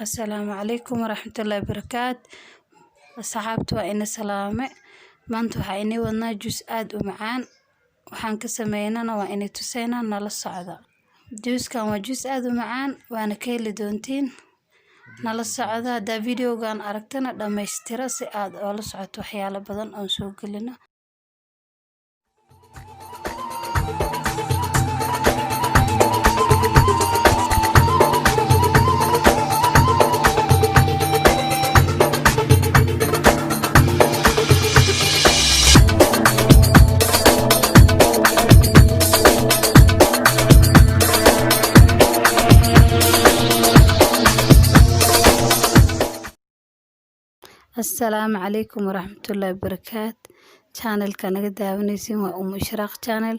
السلام عليكم ورحمة الله وبركاته. أصحابتي وإنا سلامة. maanta waxaa inii wadnaa juice aad u macaan. waxaan ka sameynana waa inay tusayna nala socda. juice-kan waa juice aad u macaan waana ka heli doontiin. nala socda hadaa videogan aragtana dhammaystira si aad oola socoto waxyaalo badan oo soo gelino. السلام عليكم ورحمة الله وبركاته. channel kanaga daawanaysiin waa Umu Ishraaq channel.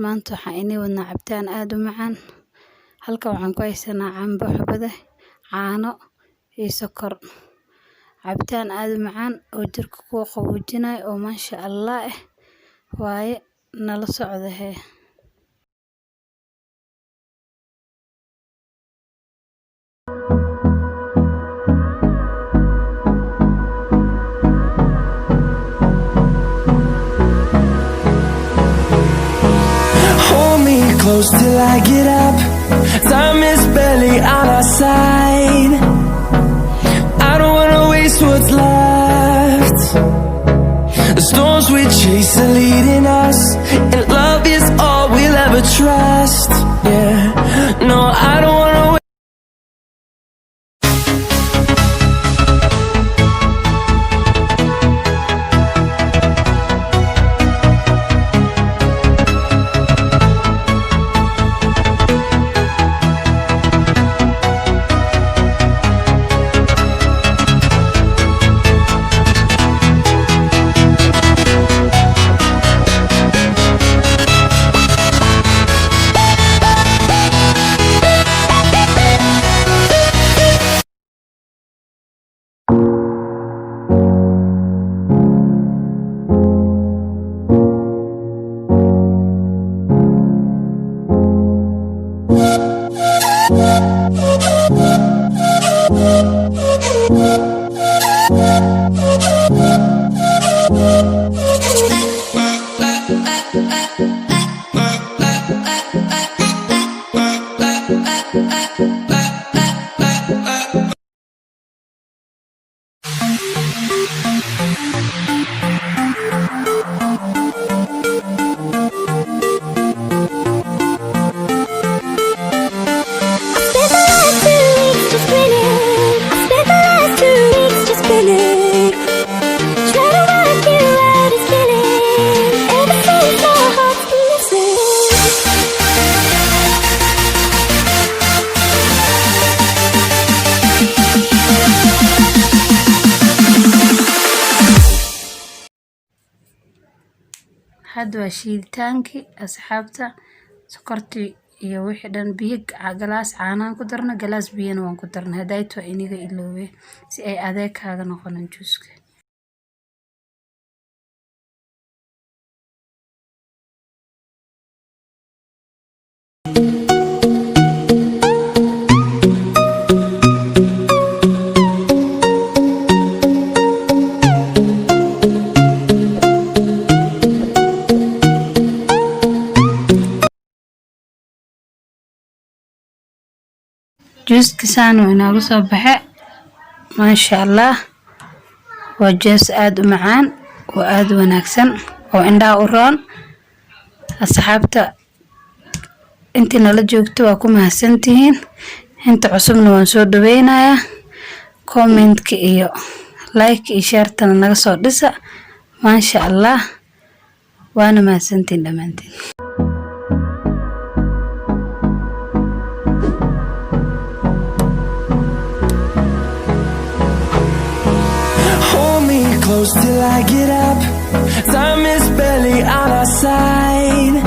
maanta waxaa inii wadnaa cabitaan aad u macaan. halka waxaan ku haysanaa cambo xubada, caano iyo sokor. cabitaan aad u macaan oo jirka ku qaboojinayo oo maasha Allah waaye nala socda hee. Close till I get up. Time is barely on our side. I don't wanna waste what's left. The storms we chase are leading us, and love is all we'll ever trust. Yeah, no, I don't wanna wait. hadda waa shiiditaankii asxaabta. sokortii iyo wixii dhan biyo galaas caanaan ku darna, galaas biyana waan ku darna. hadayto iniga iloowe si ay adeeg kaaga noqonin juice-ka. juice-ka saan waa inooga soo baxe maasha Allah. waa juice aad u macaan oo aad u wanaagsan oo indhaha u roon. asxaabta intii nala joogto waa ku mahadsantihiin. inta cusubna waan soo dhaweynayaa. comment-ka iyo like iyo share-tana naga soo dhisa maasha Allah. waana mahadsantihiin dhammaantiin. Close till I get up. Time is barely on our side.